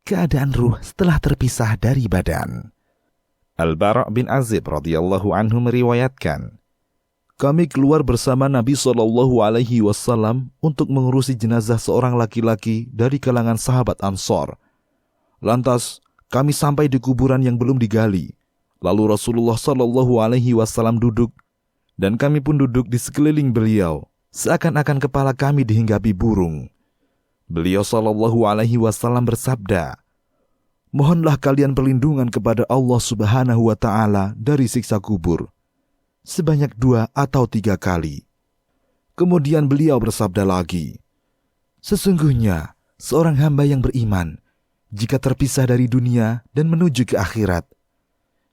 keadaan ruh setelah terpisah dari badan. Al-Bara' bin Azib radhiyallahu anhu meriwayatkan, kami keluar bersama Nabi SAW untuk mengurusi jenazah seorang laki-laki dari kalangan sahabat Ansor. Lantas kami sampai di kuburan yang belum digali. Lalu Rasulullah SAW duduk, dan kami pun duduk di sekeliling beliau, seakan-akan kepala kami dihinggapi burung. Beliau SAW bersabda, mohonlah kalian perlindungan kepada Allah Subhanahu wa Ta'ala dari siksa kubur, sebanyak 2 atau 3 kali. Kemudian beliau bersabda lagi, sesungguhnya seorang hamba yang beriman, jika terpisah dari dunia dan menuju ke akhirat,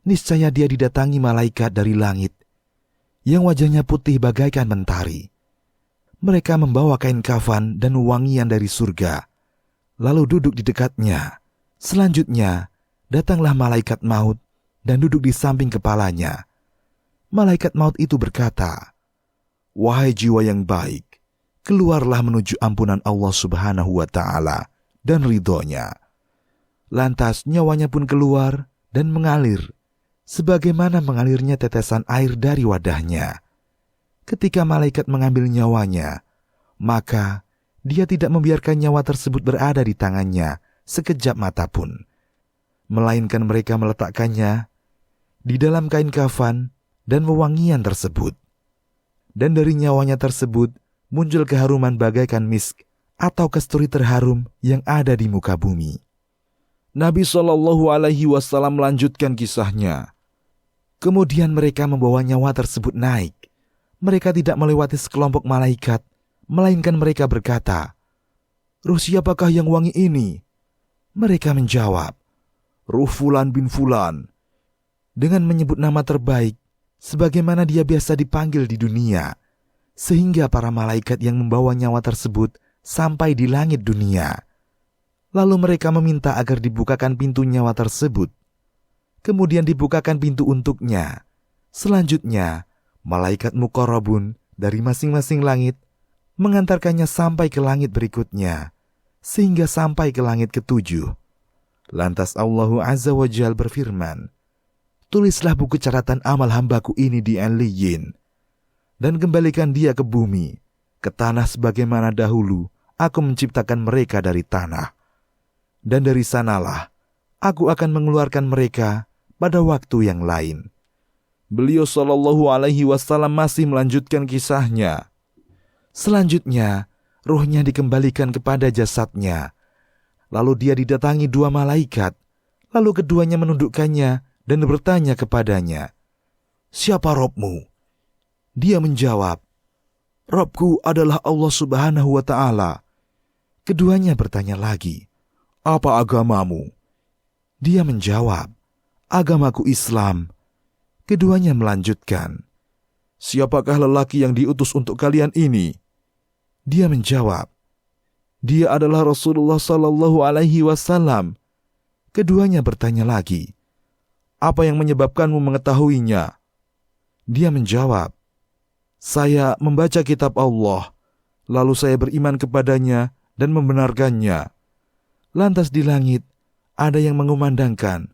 niscaya dia didatangi malaikat dari langit, yang wajahnya putih bagaikan mentari. Mereka membawa kain kafan dan wangian dari surga, lalu duduk di dekatnya. Selanjutnya, datanglah malaikat maut dan duduk di samping kepalanya. Malaikat maut itu berkata, wahai jiwa yang baik, keluarlah menuju ampunan Allah Subhanahu wa Ta'ala dan ridhonya. Lantas nyawanya pun keluar dan mengalir, sebagaimana mengalirnya tetesan air dari wadahnya. Ketika malaikat mengambil nyawanya, maka dia tidak membiarkan nyawa tersebut berada di tangannya sekejap mata pun, melainkan mereka meletakkannya di dalam kain kafan dan wewangian tersebut. Dan dari nyawanya tersebut muncul keharuman bagaikan misk atau kasturi terharum yang ada di muka bumi. Nabi SAW melanjutkan kisahnya. Kemudian mereka membawa nyawa tersebut naik. Mereka tidak melewati sekelompok malaikat, melainkan mereka berkata, ruh siapakah yang wangi ini? Mereka menjawab, ruh Fulan bin Fulan, dengan menyebut nama terbaik, sebagaimana dia biasa dipanggil di dunia, sehingga para malaikat yang membawa nyawa tersebut sampai di langit dunia. Lalu mereka meminta agar dibukakan pintu nyawa tersebut. Kemudian dibukakan pintu untuknya. Selanjutnya, malaikat muqarrabun dari masing-masing langit mengantarkannya sampai ke langit berikutnya, sehingga sampai ke langit ke-7. Lantas Allah Azza wa Jal berfirman, tulislah buku catatan amal hambaku ini di Aliyyin, dan kembalikan dia ke bumi, ke tanah sebagaimana dahulu aku menciptakan mereka dari tanah. Dan dari sanalah aku akan mengeluarkan mereka pada waktu yang lain. Beliau SAW masih melanjutkan kisahnya. Selanjutnya, ruhnya dikembalikan kepada jasadnya. Lalu dia didatangi 2 malaikat. Lalu keduanya menundukkannya dan bertanya kepadanya, siapa Robmu? Dia menjawab, Robku adalah Allah Subhanahu wa Ta'ala. Keduanya bertanya lagi, apa agamamu? Dia menjawab, agamaku Islam. Keduanya melanjutkan, siapakah lelaki yang diutus untuk kalian ini? Dia menjawab, dia adalah Rasulullah SAW. Keduanya bertanya lagi, apa yang menyebabkanmu mengetahuinya? Dia menjawab, saya membaca kitab Allah, lalu saya beriman kepadanya dan membenarkannya. Lantas di langit ada yang mengumandangkan,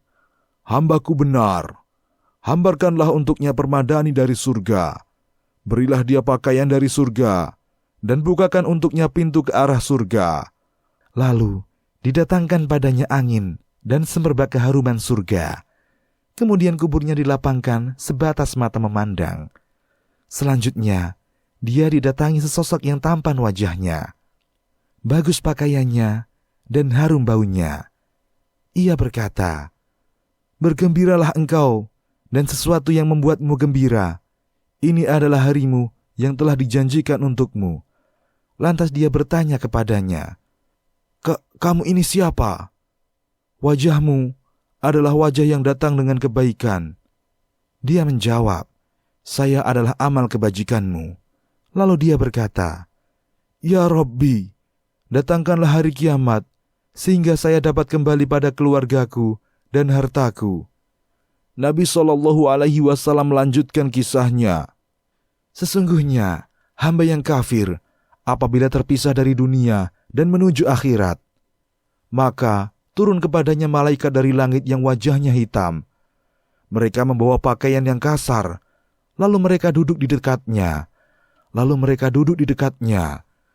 hambaku benar. Hambarkanlah untuknya permadani dari surga. Berilah dia pakaian dari surga, dan bukakan untuknya pintu ke arah surga. Lalu didatangkan padanya angin dan semerbak keharuman surga. Kemudian kuburnya dilapangkan sebatas mata memandang. Selanjutnya, dia didatangi sesosok yang tampan wajahnya, bagus pakaiannya, dan harum baunya. Ia berkata, bergembiralah engkau, dan sesuatu yang membuatmu gembira. Ini adalah harimu yang telah dijanjikan untukmu. Lantas dia bertanya kepadanya, kamu ini siapa? Wajahmu adalah wajah yang datang dengan kebaikan. Dia menjawab, saya adalah amal kebajikanmu. Lalu dia berkata, ya Rabbi, datangkanlah hari kiamat, sehingga saya dapat kembali pada keluargaku dan hartaku. Nabi SAW melanjutkan kisahnya. Sesungguhnya, hamba yang kafir, apabila terpisah dari dunia dan menuju akhirat, maka turun kepadanya malaikat dari langit yang wajahnya hitam. Mereka membawa pakaian yang kasar, lalu mereka duduk di dekatnya.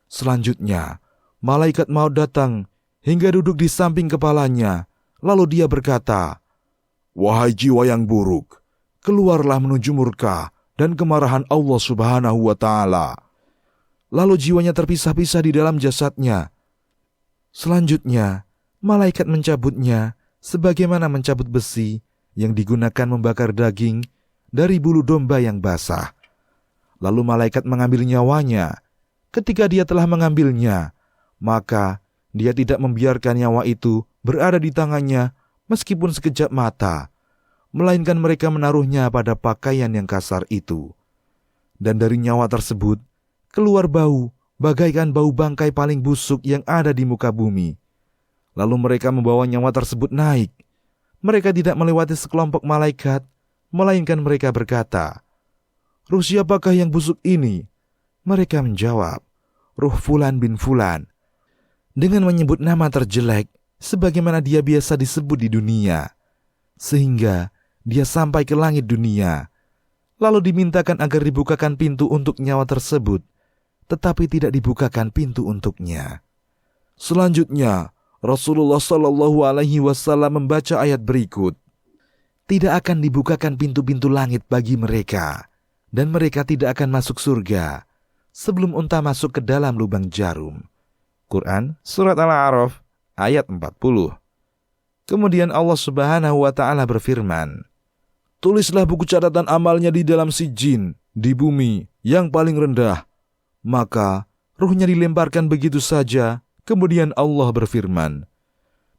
Selanjutnya, malaikat maut datang hingga duduk di samping kepalanya. Lalu dia berkata, "Wahai jiwa yang buruk, keluarlah menuju murka dan kemarahan Allah Subhanahu wa Ta'ala." Lalu jiwanya terpisah-pisah di dalam jasadnya. Selanjutnya, malaikat mencabutnya sebagaimana mencabut besi yang digunakan membakar daging dari bulu domba yang basah. Lalu malaikat mengambil nyawanya. Ketika dia telah mengambilnya, maka dia tidak membiarkan nyawa itu berada di tangannya meskipun sekejap mata, melainkan mereka menaruhnya pada pakaian yang kasar itu. Dan dari nyawa tersebut keluar bau bagaikan bau bangkai paling busuk yang ada di muka bumi. Lalu mereka membawa nyawa tersebut naik. Mereka tidak melewati sekelompok malaikat, melainkan mereka berkata, "Ruh siapakah yang busuk ini?" Mereka menjawab, "Ruh Fulan bin Fulan," dengan menyebut nama terjelek sebagaimana dia biasa disebut di dunia, sehingga dia sampai ke langit dunia. Lalu dimintakan agar dibukakan pintu untuk nyawa tersebut, tetapi tidak dibukakan pintu untuknya. Selanjutnya, Rasulullah SAW membaca ayat berikut, "Tidak akan dibukakan pintu-pintu langit bagi mereka, dan mereka tidak akan masuk surga sebelum unta masuk ke dalam lubang jarum." Quran Surat Al-A'raf ayat 40. Kemudian Allah Subhanahu wa Ta'ala berfirman, "Tulislah buku catatan amalnya di dalam sijin, di bumi yang paling rendah." Maka ruhnya dilemparkan begitu saja. Kemudian Allah berfirman,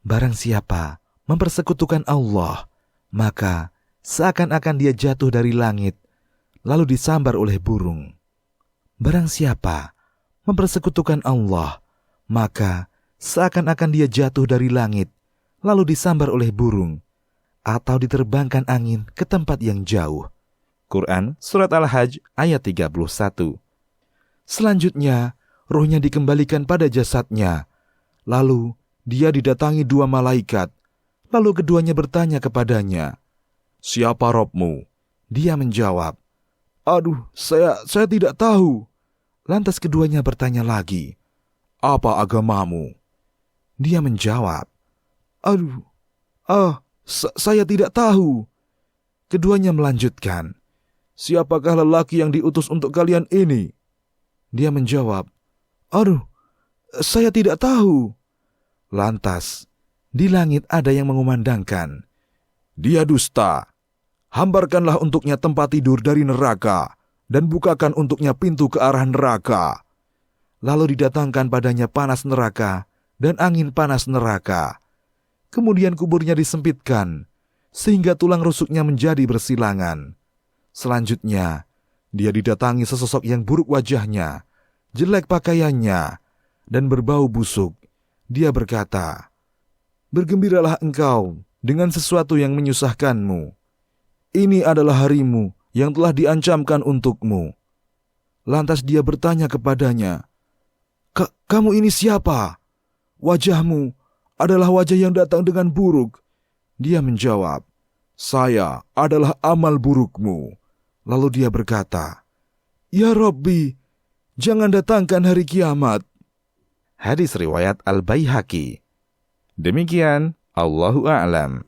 "Barang siapa mempersekutukan Allah, maka seakan-akan dia jatuh dari langit, lalu disambar oleh burung. Barang siapa mempersekutukan Allah, maka seakan-akan dia jatuh dari langit, lalu disambar oleh burung, atau diterbangkan angin ke tempat yang jauh." Quran Surat Al-Hajj ayat 31. Selanjutnya, ruhnya dikembalikan pada jasadnya. Lalu dia didatangi dua malaikat. Lalu keduanya bertanya kepadanya, "Siapa Robmu?" Dia menjawab, "Aduh, saya tidak tahu." Lantas keduanya bertanya lagi, "Apa agamamu?" Dia menjawab, "Aduh, saya tidak tahu." Keduanya melanjutkan, "Siapakah lelaki yang diutus untuk kalian ini?" Dia menjawab, "Aduh, saya tidak tahu." Lantas, di langit ada yang mengumandangkan, "Dia dusta. Hambarkanlah untuknya tempat tidur dari neraka, dan bukakan untuknya pintu ke arah neraka." Lalu didatangkan padanya panas neraka dan angin panas neraka. Kemudian kuburnya disempitkan, sehingga tulang rusuknya menjadi bersilangan. Selanjutnya, dia didatangi sesosok yang buruk wajahnya, jelek pakaiannya, dan berbau busuk. Dia berkata, "Bergembiralah engkau dengan sesuatu yang menyusahkanmu. Ini adalah harimu yang telah diancamkan untukmu." Lantas dia bertanya kepadanya, Kamu ini siapa? Wajahmu adalah wajah yang datang dengan buruk." Dia menjawab, "Saya adalah amal burukmu." Lalu dia berkata, "Ya Rabbi, jangan datangkan hari kiamat." Hadis riwayat Al-Baihaqi. Demikian, Allahu a'lam.